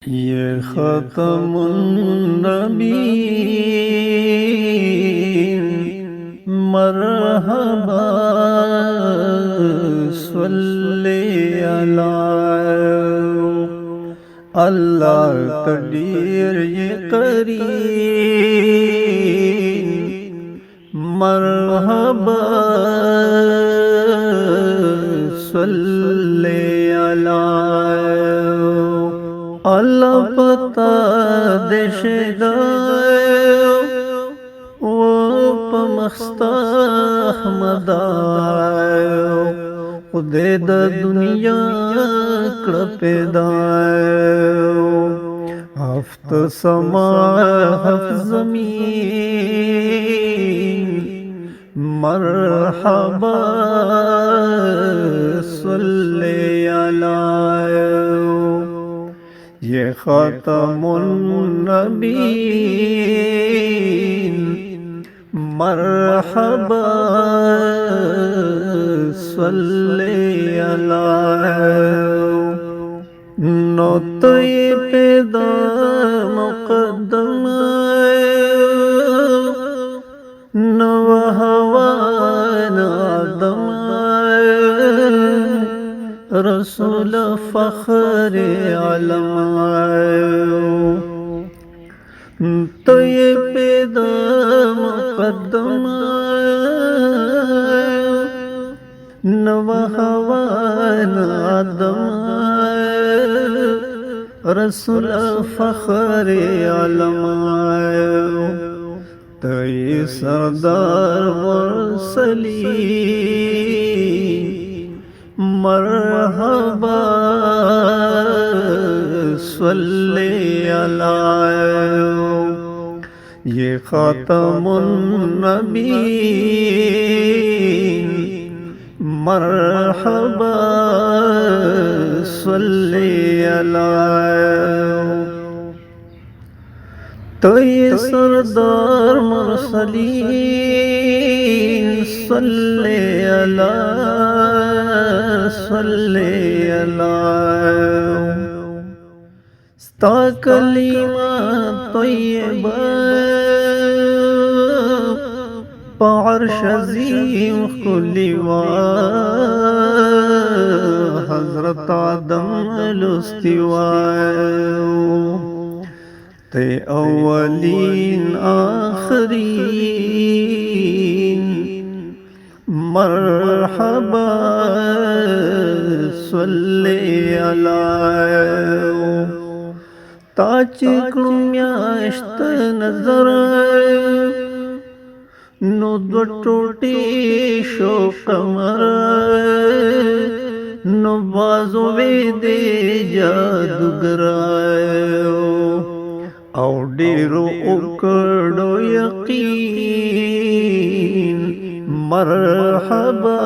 ये ख़त्मुन नबीय्यीन मरहबा सल्ले अला। अल्लाह तकदीर ये करीम मरहबा सल्ले अला। अल्लाह पता देशदायो वो पमख्ता अहमदायो खुदे द दुनिया कड़पेदायो हफ्त समा हफ्त ज़मीन मरहबा सल्ले अला। ये ख़ातमुन नबीय्यीन मरहबा सल्ले अला। नो तो ये पैदा मुक़द्दम न हवा न आदम रसूल फ़ख्र आलम। तो ये पैदा मुक़द्दम न हवा न आदम रसूल फ़ख्र आलम। तो ये सरदार मुरसलीन मरहबा सल्ले अला। ये ख़ातमुन नबीय्यीन मरहबा सल्ले अला। तो ये सरदार मुरसलीन सल्ले अला सल्ले अला। स्ता कलीमा तय्यबा अर्श अज़ीम खुलिवा हज़रत आदम लुस्तिवा। ते अव्वलीन आखरीन मरहबा सल्ले अला। ताचिकलु म्याश्त नज़र नो दो टोटी शो कमर नो बाजो दे जादूगरायो और डेरो उकड़ो यकीन मरहबा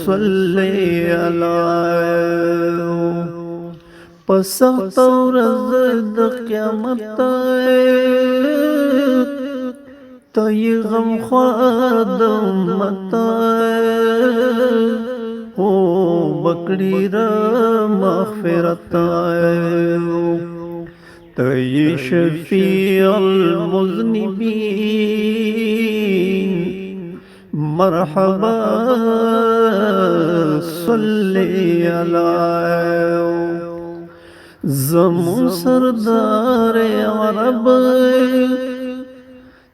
सल्ले अला। पसख्त रज़द क़यामत तो ये गमख्वार उम्मत हो बकरी रा मग़फ़िरत। तो ये शफ़ीअल मुज़निबीन मरहबा सल्ले अला। ज़मून सरदार अरब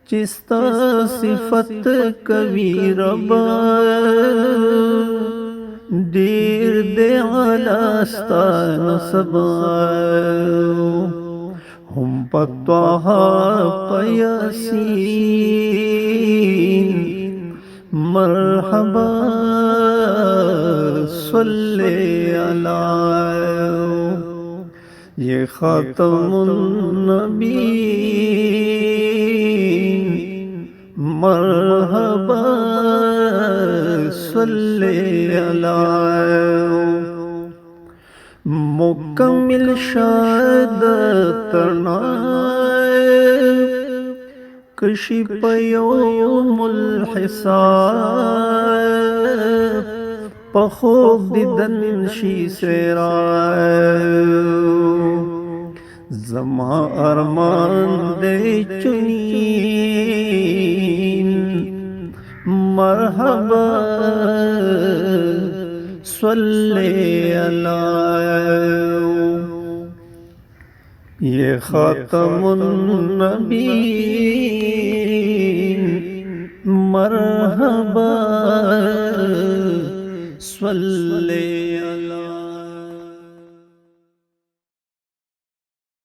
चिस्ता सिफत कवी रब दीर दे आलास्ता नसब हम पत्वाहा पयासीन मरहबा सल्ले अला। ये ख़ातमुन नबीय्यीन मरहबा सल्ले अला। मुकम्मिल शहादत कशिफ यौमुल हिसाब پخوب دیدن شی سیرائے زما ارمان دے چنین مرحبا صلی علیہ یہ خاتم النبیین مرحبا صلی